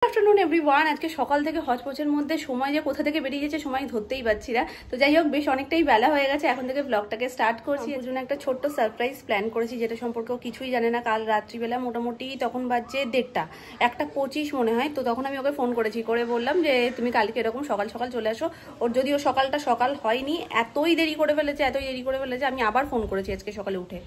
Afternoon everyone. আজকে সকাল থেকে হচপচের মধ্যে সময় যে কোথা থেকে বেরিয়ে যাচ্ছে সময় ধরতেই পারছি না। তো যাই হোক, বেশ অনেকটাই বেলা হয়ে গেছে, এখন থেকে ব্লগটাকে স্টার্ট করছি। এর জন্য একটা ছোট্ট সারপ্রাইজ প্ল্যান করেছি, যেটা সম্পর্কেও কিছুই জানে না। কাল রাত্রিবেলা মোটামুটি তখন বাজছে 1:30, 1:25 মনে হয়। তো তখন আমি ওকে ফোন করেছি, করে বললাম যে তুমি কালকে এরকম সকাল সকাল চলে আসো। ওর যদিও সকালটা সকাল হয়নি, এতই দেরি করে ফেলেছে আমি আবার ফোন করেছি আজকে সকালে উঠে।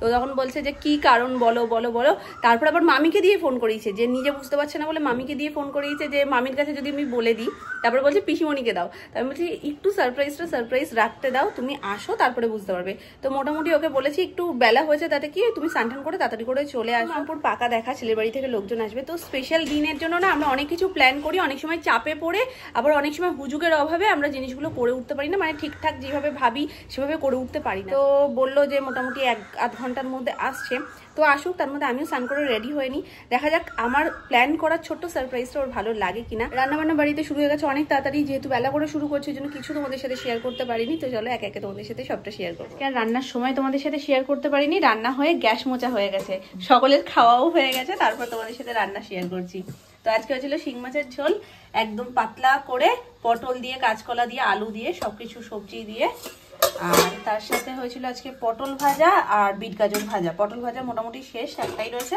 তো তখন বলছে যে কি কারণ বলো বলো বলো। তারপর আবার মামিকে দিয়ে ফোন করিয়েছে, যে নিজে বুঝতে পারছে না বলে মামিকে দিয়ে ফোন করিয়েছে যে মামির কাছে যদি আমি বলে দিই। তারপরে বলছে পিসিমণিকে দাও। তাই আমি বলছি একটু সারপ্রাইজ রাখতে দাও, তুমি আসো তারপরে বুঝতে পারবে। তো মোটামুটি ওকে বলেছি একটু বেলা হয়েছে, তাতে কি তুমি স্নান করে তাড়াতাড়ি করে চলে আসো। পুরো পাকা দেখা, ছেলের বাড়ি থেকে লোকজন আসবে। তো স্পেশাল দিনের জন্য না আমরা অনেক কিছু প্ল্যান করি, অনেক সময় চাপে পড়ে, আবার অনেক সময় হুজুগের অভাবে আমরা জিনিসগুলো করে উঠতে পারি না, মানে ঠিকঠাক যেভাবে ভাবি সেভাবে করে উঠতে পারি না। তো বললো যে মোটামুটি 1-8 ঘন্টার মধ্যে আসছে। তো আসুক, তার মধ্যে আমিও স্নান করে রেডি হয়ে নিই। দেখা যাক আমার প্ল্যান করার ছোট্ট সারপ্রাইজটা ওর ভালো লাগে কিনা। রান্নাবান্না বাড়িতে শুরু হয়ে গেছে অনেক তাড়াতাড়ি, যেহেতু বেলা করে শুরু করছি জন্য কিছু তোমাদের সাথে শেয়ার করতে পারিনি। তো চলো একে একে তোমাদের সাথে সবটা শেয়ার করবো। আর রান্নার সময় তোমাদের সাথে শেয়ার করতে পারিনি, রান্না হয়ে গ্যাস মোচা হয়ে গেছে, সকলের খাওয়াও হয়ে গেছে, তারপর তোমাদের সাথে রান্না শেয়ার করছি। তো আজকে হয়েছিল শিং মাছের ঝোল, একদম পাতলা করে, পটল দিয়ে, কাঁচকলা দিয়ে, আলু দিয়ে, সবকিছু সবজি দিয়ে। আর তার সাথে হয়েছিল আজকে পটল ভাজা আর বিট গাজর ভাজা। পটল ভাজা মোটামুটি শেষ, একটাই রয়েছে,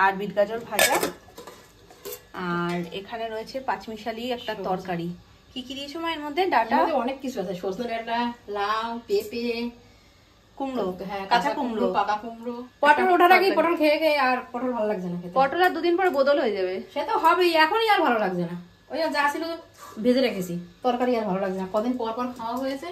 আর বিট গাজর ভাজা। আর এখানে রয়েছে পাঁচমিশালি একটা তরকারি। কি কি দিয়েছো মা এর মধ্যে? ডাটা, অনেক কিছু আছে, সজনে ডাঁটা, লাউ, পেঁপে, কুমড়ো, হ্যাঁ কাঁচা কুমড়ো, পাকা কুমড়ো। পটল ওঠার আগে পটল খেয়ে খেয়ে আর পটল ভালো লাগছে না খেতে। পটল আর 2 দিন পরে বদল হয়ে যাবে। সে তো হবেই, এখনই আর ভালো লাগছে না। ওই যা ছিল ভেজে রেখেছি, তরকারি আর ভালো লাগছে না। কদিন পর পর খাওয়া হয়েছে,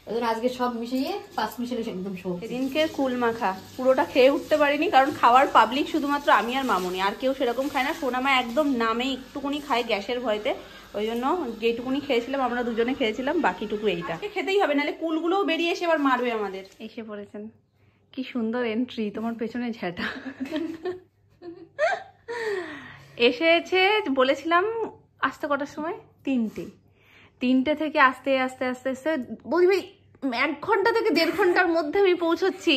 ওই জন্য আজকে সব মিশিয়ে মিশিয়ে একদম সবজি। সেদিনকে কুল মাখা পুরোটা খেয়ে উঠতে পারিনি, কারণ খাওয়ার পাবলিক শুধুমাত্র আমি আর মামুনি, আর কেউ সেরকম খায় না। সোনামা একদম নামে একটুকুনি খায় গ্যাসের ভয়তে, ওই জন্য যেটুকুনি খেয়েছিলাম আমরা দুজনে খেয়েছিলাম, বাকিটুকু এইটা খেতেই হবে, নাহলে কুলগুলোও বেরিয়ে এসে আবার মারবে আমাদের। এসে পড়েছেন, কি সুন্দর এন্ট্রি, তোমার পেছনে ঝেঁটা এসেছে। বলেছিলাম আসতে কটার সময়? 3টে থেকে আস্তে আস্তে আস্তে আস্তে বলি ভাই 1 ঘন্টা থেকে 1.5 ঘন্টার মধ্যে আমি পৌঁছচ্ছি।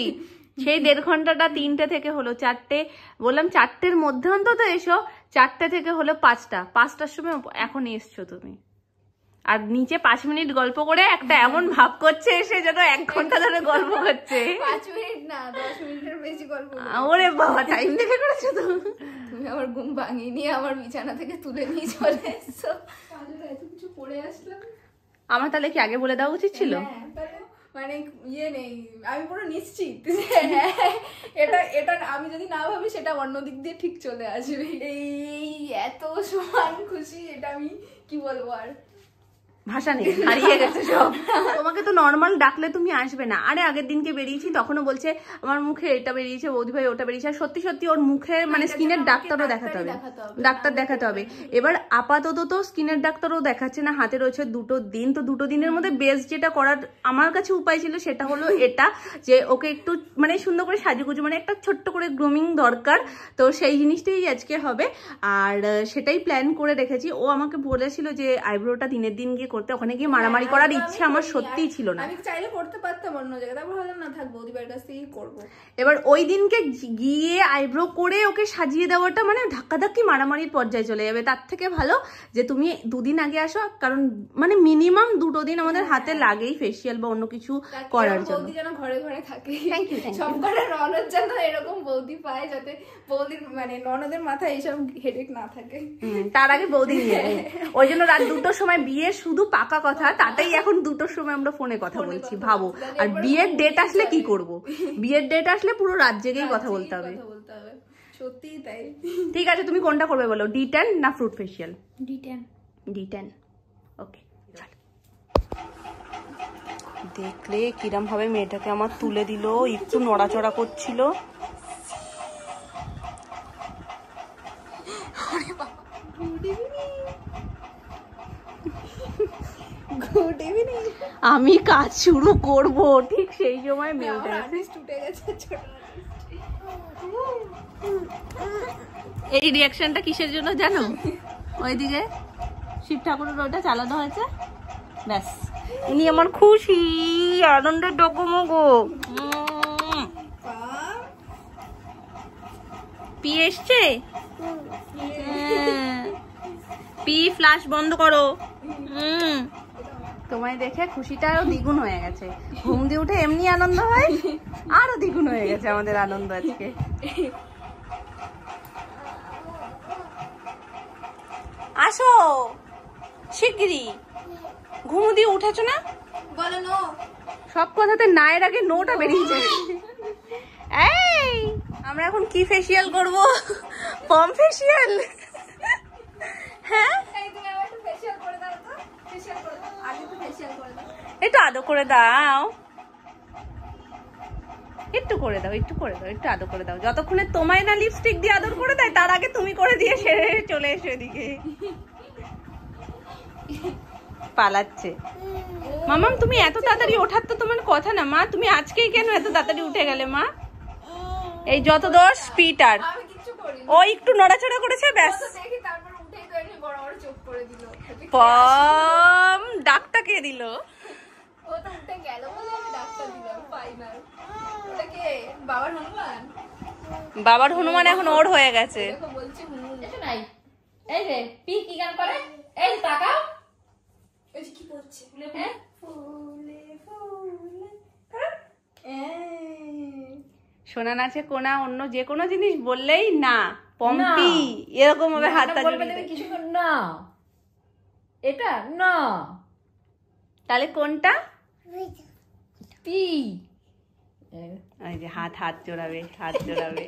সেই 1.5 ঘন্টাটা 3টে থেকে হলো 4টে। বললাম 4টের মধ্যে অন্তত এসো, 4টে থেকে হলো 5টার সময় এখন এসছো তুমি। আর নিচে 5 মিনিট গল্প করে একটা এমন ভাব করছে এসে যেন 1 ঘন্টা ধরে গল্প করছে। 5 মিনিট না, 10 মিনিটের বেশি গল্প। ওরে বাবা, টাইম দেখে করেছো তো। তুমি আমার ঘুম ভাঙিয়ে নিয়ে আমার বিছানা থেকে তুলে নিয়ে চলে এসছো, এত কিছু পড়ে আসলাম। আমার তাহলে কি আগে বলে দেওয়া উচিত ছিল? মানে ইয়ে নেই, আমি পুরো নিশ্চিত এটা আমি যদি না ভাবি সেটা অন্যদিক দিয়ে ঠিক চলে আসবে। এই এত সমান খুশি, এটা আমি কি বলবো, আর ভাষা নেই, হারিয়ে গেছে সব। তোমাকে তো নর্মাল ডাকলে তুমি আসবে না। আরে আগের দিনকে বেরিয়েছি, তখনও বলছে আমার মুখে এটা বেরিয়েছে, বৌদি ভাই ওটা বেরিয়েছে। আর সত্যি সত্যি ওর মুখে মানে স্কিনের ডাক্তারও দেখাতে হবে, ডাক্তার দেখাতে হবে। এবার আপাতত তো স্কিনের ডাক্তারও দেখাচ্ছে না, হাতে রয়েছে 2 দিন। তো 2 দিনের মধ্যে বেস্ট যেটা করার আমার কাছে উপায় ছিল সেটা হলো এটা, যে ওকে একটু মানে সুন্দর করে সাজুগুজু, মানে একটা ছোট্ট করে গ্রুমিং দরকার। তো সেই জিনিসটাই আজকে হবে, আর সেটাই প্ল্যান করে রেখেছি। ও আমাকে বলেছিল যে আইব্রোটা দিনের দিন গিয়ে করতে, ওখানে গিয়ে মারামারি করার ইচ্ছা আমার সত্যিই ছিল না। আমি চাইলে করতে পারতাম অন্য জায়গায়, তারপর ভাবলাম না থাক, বৌদিবার কাছ থেকেই করবো। এবার ওই দিনকে গিয়ে আইব্রো করে ওকে সাজিয়ে দেওয়াটা মানে ধাক্কাধাক্কি মারামারির পর্যায়ে চলে যাবে। তার থেকে ভালো যে তুমি 2 দিন আগে আসো, কারণ মানে মিনিমাম 2 দিন আমাদের হাতে লাগেই ফেসিয়াল বা অন্য কিছু করার জন্য। বৌদি যেন ঘরে ঘরে থাকে, থ্যাংক ইউ। সব কটা ননদ যেন এরকম বৌদি পায়, যাতে বৌদির মানে ননদের মাথায় এইসব হেডেক না থাকে। তার আগে বৌদি নিয়ে ওই জন্য রাত 2টোর সময় বিয়ে, শুধু পাকা কথা, তাতেই এখন 2টোর সময় আমরা ফোনে কথা বলছি, ভাবো। আর বিয়ের ডেট আসলে কি করব? বিয়ের ডেট আসলে পুরো রাত জেগেই কথা বলতে হবে। সত্যিই তাই। ঠিক আছে, তুমি কোনটা করবে বলো, D10 না ফ্রুট ফেসিয়াল? D10 ওকে। দেখলে কিরম ভাবে মেয়েটাকে আমার তুলে দিল, একটু নড়াচড়া করছিল। আমি কাজ শুরু করব ঠিক সেই সময় মেয়েটা উঠে গেছে। এই রিয়াকশনটা কিসের জন্য জানো? ওইদিকে শিব ঠাকুরের ওটা চালানো হয়েছে, ব্যাস উনি আমার খুশি, আনন্দের ডগমগো। পি এসছে, পি ফ্ল্যাশ বন্ধ করো। তোমায় দেখে খুশিটা আরো দ্বিগুণ হয়ে গেছে। ঘুম দিয়ে উঠে এমনি আনন্দ হয়, আরো দ্বিগুণ হয়ে গেছে আমাদের আনন্দ আজকে। আসো শিগগিরি। ঘুম দিয়ে উঠেছো না? বলো নো। সব কথাতে না এর আগে নোটা বেরিয়ে যায়। এই আমরা এখন কি ফেসিয়াল করব? পম ফেসিয়াল। হ্যাঁ এই তুমি আমার একটু ফেসিয়াল করে দাও তো। ফেসিয়াল করে দাও, আগে তো ফেসিয়াল করে দাও। একটু আদর করে দাও, একটু করে দাও, একটু করে দাও, একটু আদর করে দাও। যতক্ষণে তোমায় না লিপস্টিক দিয়ে আদর করে দেয় তার আগে তুমি করে দিয়ে সেরে চলে এসো এদিকে। পালাচ্ছে। মামাম তুমি এত তাড়াতাড়ি ওঠার তো তোমার কথা না মা, তুমি আজকেই কেন এত তাড়াতাড়ি উঠে গেলে মা? এই যত দোষ পিটার, আমি কিচ্ছু করিনি। ও একটু নড়াচড়া করেছে ব্যাস। তো দেখি তারপর উঠেই তো এনে বড় বড় চোখ করে দিল। পম ডাকটা কে দিল? ও তো উঠে গেল বলে আমি ডাক্তার দিলাম ফাইনাল। ওটা কে? বাবার হনুমান? বাবার হনুমান এখন ওর হয়ে গেছে। দেখো বলছি এসো নাই। এই যে পি কি গান করে? এই তাকাও। ওই যে কি বলছে? হ্যাঁ ফুলে ফুলে সোনা নাচে কোনা অন্য যে কোনো জিনিস বললেই না পম্পি এরকম ভাবে হাতটা বলবে জড়িয়ে তুমি দেয়। কিছু না, এটা না, তাহলে কোনটা? পি। এই যে হাত হাত জোড়াবে, হাত জোড়াবে।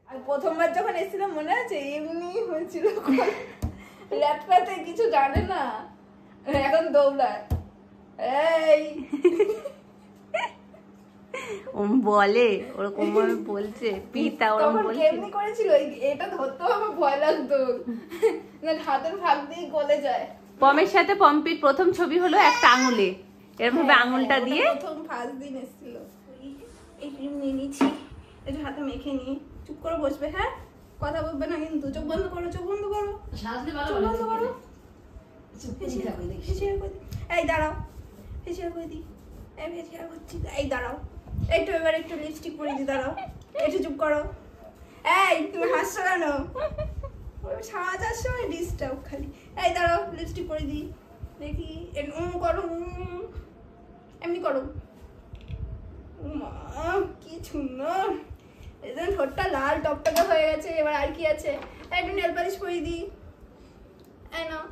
আর প্রথমবার যখন এসেছিলাম মনে আছে এমনি হয়েছিল, ল্যাপটাতে কিছু জানে না, এখন দৌড়ায়। এই ওম বলে ওরকম ভাবে বলছে, পিতা ওরকম তখন বলছে। কেমনি করেছিল, এটা ধরতেও আমার ভয় লাগতো, না হাতের ভাগ দিয়ে গলে যায়। পমের সাথে পম্পির প্রথম ছবি হলো একটা আঙুলে, এরকম ভাবে আঙুলটা দিয়ে। প্রথম ফার্স্ট দিন এসেছিল। এই ক্রিম নিয়ে নিয়েছি, একটু হাতে মেখে নিয়ে চুপ করে বসবে। হ্যাঁ কথা বলবে না কিন্তু। চোখ বন্ধ করো, চোখ বন্ধ করো, সাজলে ভালো চোখ বন্ধ করো। ফেসিয়াল করে দেখি। ফেসিয়াল করে দিই। এই দাঁড়াও, ফেসিয়াল করে দিই। এই ফেসিয়াল করছি। এই দাঁড়াও, একটু এবার একটু লিপস্টিক পরে দিই। দাঁড়াও, একটু চুপ করো। এই তুমি হাসছো কেন? সাজার সময় ডিস্টার্ব খালি। এই দাঁড়াও, লিপস্টিক পরে দিই। দেখি করো, এমনি করো। মা কি সুন্দর, এদের ঠোঁটটা লাল টকটকে হয়ে গেছে। এবার আর কি আছে? একটু নেল পালিশ পরিয়ে দিই। এই নাও।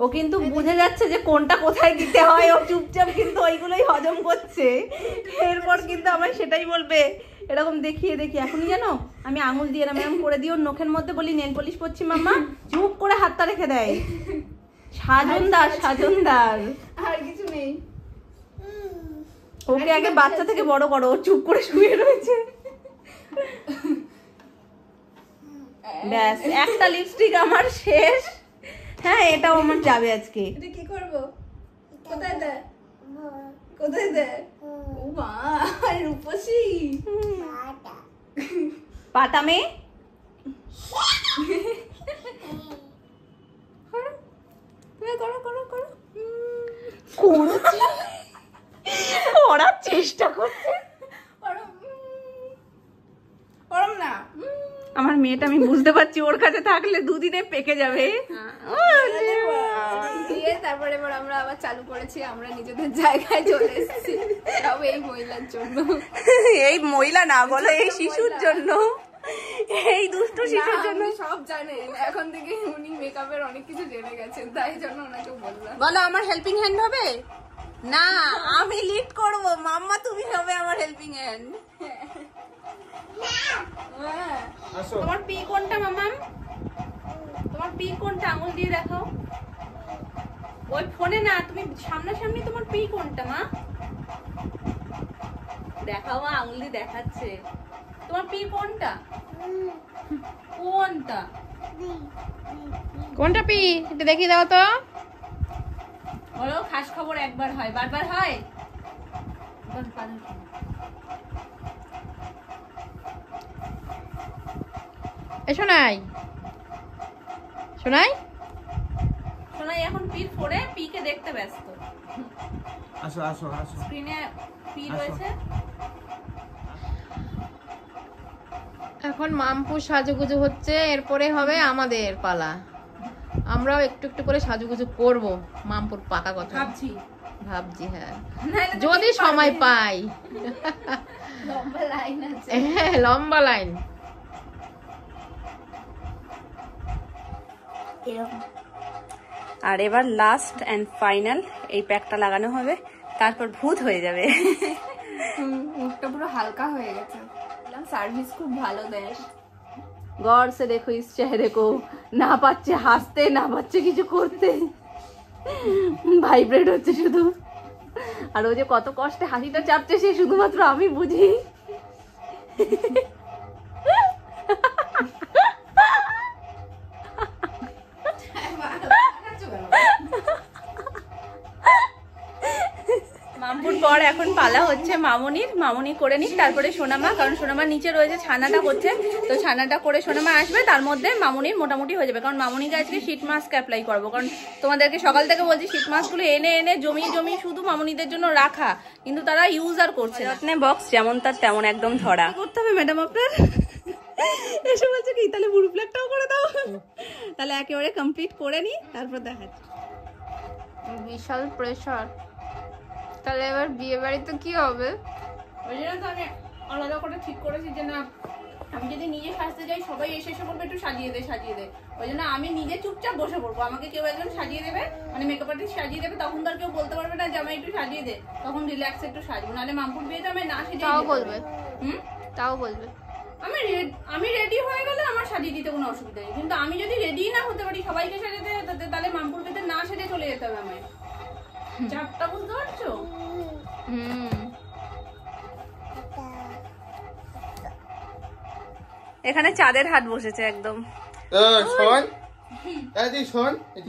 ও কিন্তু বুঝে যাচ্ছে যে কোনটা কোথায় দিতে হয়, ও চুপচাপ কিন্তু ওইগুলোই হজম করছে। এরপর কিন্তু আমায় সেটাই বলবে, এরকম দেখিয়ে দেখিয়ে। এখনই জানো আমি আঙুল দিয়ে এরম করে দিই ওর নখের মধ্যে, বলি নেল পলিশ পরছি মাম্মা, চুপ করে হাতটা রেখে দেয়। সাজনদার, সাজনদার। আর কিছু নেই। ওকে আগে বাচ্চা থেকে বড় করো, ও চুপ করে শুয়ে রয়েছে। ব্যাস একটা লিপস্টিক আমার শেষ। হ্যাঁ এটাও আমার যাবে আজকে। এটা কি করবো? কোথায় দেয়? কোথায় দেয়? ও মা, রূপসী পাটা মেয়ে। করো করো করো। করার চেষ্টা করছে। করম না। আমার মেয়েটা আমি বুঝতে পারছি ওর কাছে থাকলে দুদিনে পেকে যাবে। দিয়ে তারপরে এবার আমরা আবার চালু করেছি, আমরা নিজেদের জায়গায় চলে এসেছি, সব এই মহিলার জন্য। এই মহিলা না বলো, এই শিশুর জন্য, এই দুষ্ট শিশুর জন্য। উনি সব জানেন, এখন থেকে উনি মেকআপের অনেক কিছু জেনে গেছেন, তাই জন্য ওনাকে বললাম। বলো আমার হেল্পিং হ্যান্ড হবে না, আমি লিড করব, মাম্মা তুমি হবে আমার হেল্পিং হ্যান্ড। হ্যাঁ তোমার পি কোনটা মামাম? তোমার পি কোনটা? আঙুল দিয়ে দেখাও। ওই ফোনে না, তুমি সামনাসামনি তোমার পি কোনটা মা? দেখাও, মা আঙুল দিয়ে দেখাচ্ছে। তোমার পি কোনটা? কোনটা? কোনটা পি এটা দেখিয়ে দাও তো। বলো খাস খবর একবার হয়, বারবার হয়? শোনাই শোনাই শোনাই এখন পি ফোরে পি কে দেখতে ব্যস্ত। আসো আসো আসো। স্ক্রিনে পি আসো। রয়েছে। এখন মামপুর সাজুগুজু হচ্ছে, এরপরে হবে আমাদের পালা। আমরাও একটু একটু করে সাজুগুজু করব, মামপুর পাকা কথা ভাবছি। হ্যাঁ, যদি সময় পাই। লম্বা লাইন আছে। হ্যাঁ, লম্বা লাইন। আর এবার লাস্ট এন্ড ফাইনাল এই প্যাকটা লাগানো হবে, তারপর ভূত হয়ে যাবে। মুখটা পুরো হালকা হয়ে গেছে। সার্ভিস খুব ভালো দেয়। गौर से देखो इस चेहरे को, না পাচ্ছে হাসতে, না পাচ্ছে কিছু করতে, ভাইব্রেট হচ্ছে শুধু। আর ও যে কত কষ্টে হাসিটা চাপছে সে শুধুমাত্র আমি বুঝি। মামপুর পর এখন পালা হচ্ছে মামনির। মামনি করে নিক, তারপরে সোনামা, কারণ সোনামা নিচে রয়েছে ছানাটা করছে, তো ছানাটা করে সোনামা আসবে, তার মধ্যে মামনির মোটামুটি হয়ে যাবে। কারণ মামনিকে আজকে শীট মাস্ক অ্যাপ্লাই করবো, কারণ তোমাদেরকে সকাল থেকে বলছি শীট মাস্কগুলো এনে এনে জমিয়ে জমিয়ে শুধু মামনিদের জন্য রাখা, কিন্তু তারা ইউজ আর করছে না। বক্স যেমন তার তেমন একদম ধরা করতে হবে ম্যাডাম আপনার। এসে বলছে কি তাহলে বুড়ো প্লেটটাও করে দাও, তাহলে একেবারে কমপ্লিট করে নি তারপর দেখাচ্ছি। বিশাল প্রেশার। তাহলে এবার বিয়ে বাড়িতে কি হবে? ওই জন্য তো আমি আলাদা করে ঠিক করেছি যে না, আমি যদি নিজে সাজতে যাই সবাই এসে এসে বলবে একটু সাজিয়ে দে সাজিয়ে দে, ওই জন্য আমি নিজে চুপচাপ বসে পড়বো। আমাকে কেউ একজন সাজিয়ে দেবে, মানে মেকআপ আর্টিস্ট সাজিয়ে দেবে, তখন তো আর কেউ বলতে পারবে না যে আমায় একটু সাজিয়ে দে, তখন রিল্যাক্স একটু সাজবো। নাহলে মামপুর বিয়েতে আমি না সেজে তাও বলবে। তাও বলবে আমি রেডি হয়ে গেলে আমার সাজিয়ে দিতে কোনো অসুবিধা নেই, কিন্তু আমি যদি রেডি না হতে পারি সবাইকে সাজাতে তাহলে মামপুর বিয়েতে না সেজে চলে যেতে হবে আমায়। চাপটা বুঝতে পারছো? এখানে চাঁদের হাট বসেছে একদম।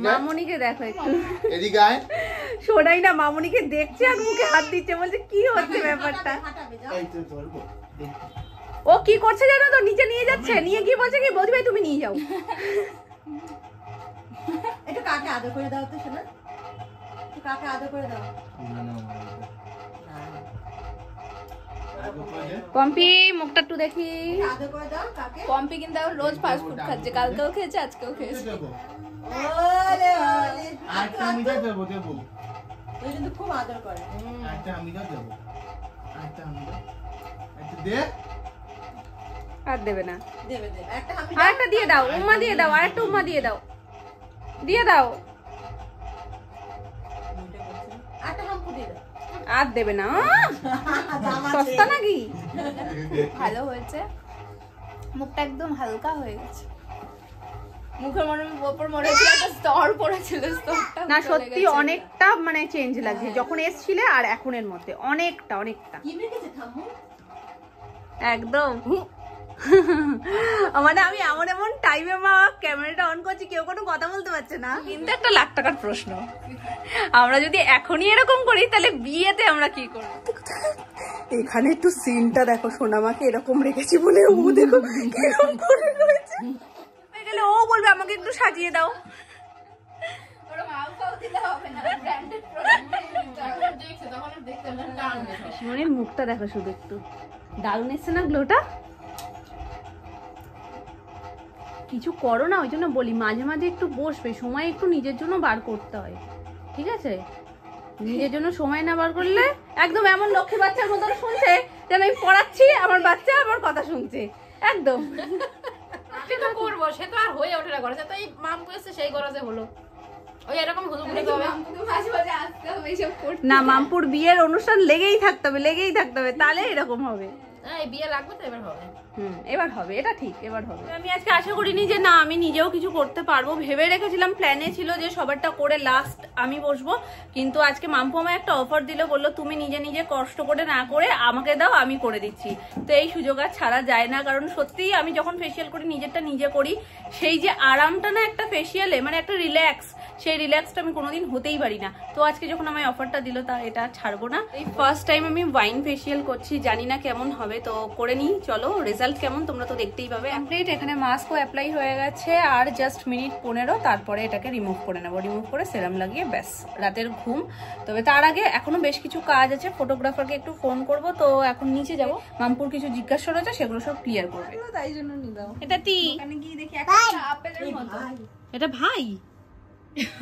মামনিকে দেখো একটু, শোনাই না, মামনিকে দেখছে আর মুখে হাত দিচ্ছে, বলছে কি হচ্ছে ব্যাপারটা। ও কি করছে জানো তো, নিচে নিয়ে যাচ্ছে, নিয়ে কি বলছে কি বৌদি ভাই তুমি নিয়ে যাও। একটু কাকে আদর করে দাও তো শোনা, কাকে আদর করে দাও। পম্পি মুখটা একটু দেখি। আদর করে দাও কাকে। পম্পি কিন্তু রোজ ফাস্ট ফুড খাচ্ছে, কালকেও খেয়েছে আজকেও খেয়েছে। ওরে ওরে, আচ্ছা আমি দেবো দেবো, তুই কিন্তু খুব আদর করে। আচ্ছা আমি দেবো, আচ্ছা আমি আচ্ছা দে। আর দেবে না, দেবে দেবে একটা আমি আরেকটা দিয়ে দাও, উম্মা দিয়ে দাও, আরেকটা উম্মা দিয়ে দাও, দিয়ে দাও। একটা হাম্পু দিয়ে দাও। আর দেবে না, সস্তা নাকি? ভালো হয়েছে, মুখটা একদম হালকা হয়ে গেছে। মুখের ওপর মনে হচ্ছে একটা স্তর পড়েছিল, স্তরটা না সত্যি অনেকটা মানে চেঞ্জ লাগছে যখন এসছিলে আর এখনের মধ্যে, অনেকটা অনেকটা কি মেখেছে ঠাম্মু একদম। মানে আমি এমন এমন টাইমে মা ক্যামেরাটা অন করছি, কেউ কোনো কথা বলতে পারছে না, কিন্তু একটা লাখ টাকার প্রশ্ন, আমরা যদি এখনই এরকম করি তাহলে বিয়েতে আমরা কি করব? এখানে একটু সিনটা দেখো, সোনামাকে এরকম রেখেছি বলে ও দেখো এরকম করে রয়েছে, গেলে ও বলবে আমাকে একটু সাজিয়ে দাও। মনের মুখটা দেখো শুধু একটু, দারুণ এসছে না গ্লোটা? কিছু করো না, ওই জন্য বলি মাঝে মাঝে একটু বসবে, সময় একটু নিজের জন্য বার করতে হয়, ঠিক আছে? নিজের জন্য সময় না বার করলে একদম এমন লক্ষ্মী বাচ্চার মতন শুনছে যেন আমি পড়াচ্ছি, আমার বাচ্চা আমার কথা শুনছে একদম। সেটা করবো, সে তো আর হয়ে ওঠে না ঘরে, তো এই মামপু এসে সেই গরজে হলো, ওই এরকম হুজুগুলো তো হবে। মাঝে মাঝে আসতে হবে এইসব করতে। না, মামপুর বিয়ের অনুষ্ঠান লেগেই থাকতে হবে, লেগেই থাকতে হবে, তাহলে এরকম হবে। হ্যাঁ, এই বিয়ে লাগবে তো এবার হবে। এবার হবে, এটা ঠিক, এবার হবে। আমি আজকে আশা করিনি যে না আমি নিজেও কিছু করতে পারবো, ভেবে রেখেছিলাম, প্ল্যানে ছিল যে সবারটা করে লাস্ট আমি বসবো, কিন্তু আজকে মাম্পু আমায় একটা অফার দিল, বললো তুমি নিজে নিজে কষ্ট করে না করে আমাকে দাও, আমি করে দিচ্ছি। তো এই সুযোগ আর ছাড়া যায় না, কারণ সত্যিই আমি যখন ফেসিয়াল করি নিজেরটা নিজে করি, সেই যে আরামটা না একটা ফেসিয়ালে, মানে একটা রিল্যাক্স, সেই রিল্যাক্সটা আমি কোনোদিন হতেই পারি না। তো আজকে যখন আমায় অফারটা দিল তা এটা ছাড়বো না। এই ফার্স্ট টাইম আমি ওয়াইন ফেসিয়াল করছি, জানি না কেমন হবে, হবে, তো করে নিই। চলো রেজাল্ট কেমন তোমরা তো দেখতেই পাবে। কমপ্লিট, এখানে মাস্কও অ্যাপ্লাই হয়ে গেছে, আর জাস্ট মিনিট 15, তারপরে এটাকে রিমুভ করে নেবো। রিমুভ করে সেরাম লাগিয়ে ব্যাস রাতের ঘুম। তবে তার আগে এখনো বেশ কিছু কাজ আছে, ফটোগ্রাফারকে একটু ফোন করব, তো এখন নিচে যাব। মামপুর কিছু জিজ্ঞাসা রয়েছে, সেগুলো সব ক্লিয়ার করবে। তাই জন্য নিলাম। এটা তি, এখানে গিয়ে দেখি একটা আপেলের মতো। এটা ভাই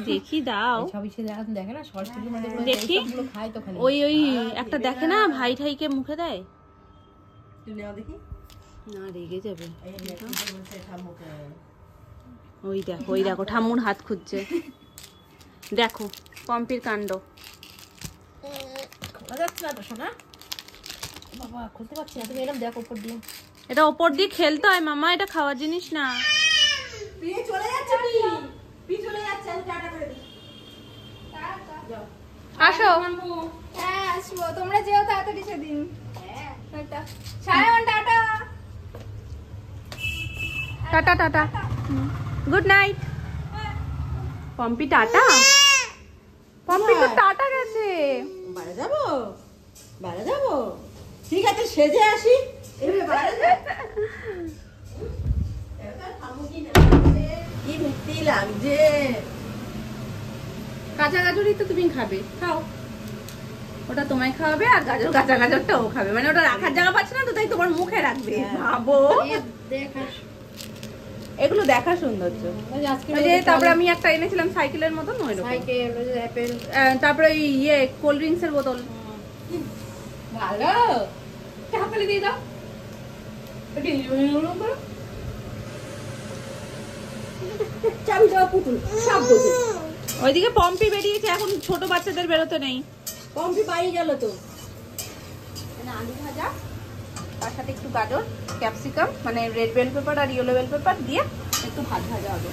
দেখি দাও, সবই সে দেখে না শর্ট ফিল্মের মধ্যে দেখি খায় তো খালি ওই একটা দেখে না ভাই ঠাইকে মুখে দেয় না, রেগে যাবে। ওই দেখো ঠাম্মুর হাত খুঁজছে, দেখো পম্পির কাণ্ড। খোলা যাচ্ছে না তো সোনা, বাবা খুলতে পারছি না, তুমি এরকম দেখো উপর দিয়ে। এটা ওপর দিয়ে খেলতে হয় মামা, এটা খাওয়ার জিনিস না। আসো। হ্যাঁ আসবো, তোমরা যেও তাড়াতাড়ি সেদিন। Tata Sayan, tata tata tata, good night. Pompi tata, Pompi তো টাটা গেছে। বাইরে যাবো, ঠিক আছে সেজে আসি। কি মিষ্টি লাগছে। কাঁচা গাজরই তো তুমি খাবে, খাও। ওটা তোমায় খাওয়াবে, আর কাঁচা গাজরটা ও খাবে, মানে ওটা রাখার জায়গা পাচ্ছে না তো, তাই তোমার মুখে রাখবে। ভাবো, এগুলো দেখা সৌন্দর্য। ওই যে তারপরে আমি একটা এনেছিলাম সাইকেলের মতন, ওই রকম। তারপরে ইয়ে কোল্ড ড্রিঙ্কস এর বোতল। ভালো চাপালি দিয়ে দাও। চাবি যাওয়া পুতুল সব বোঝে। ওইদিকে পম্পি বেরিয়েছে, এখন ছোট বাচ্চাদের বেরোতে নেই। পম্পি বাড়ি গেল তো। আলু ভাজা, তার সাথে একটু গাজর, ক্যাপসিকাম, মানে রেড বেল পেপার আর ইয়েলো বেল পেপার দিয়ে একটু ভাজা হবে।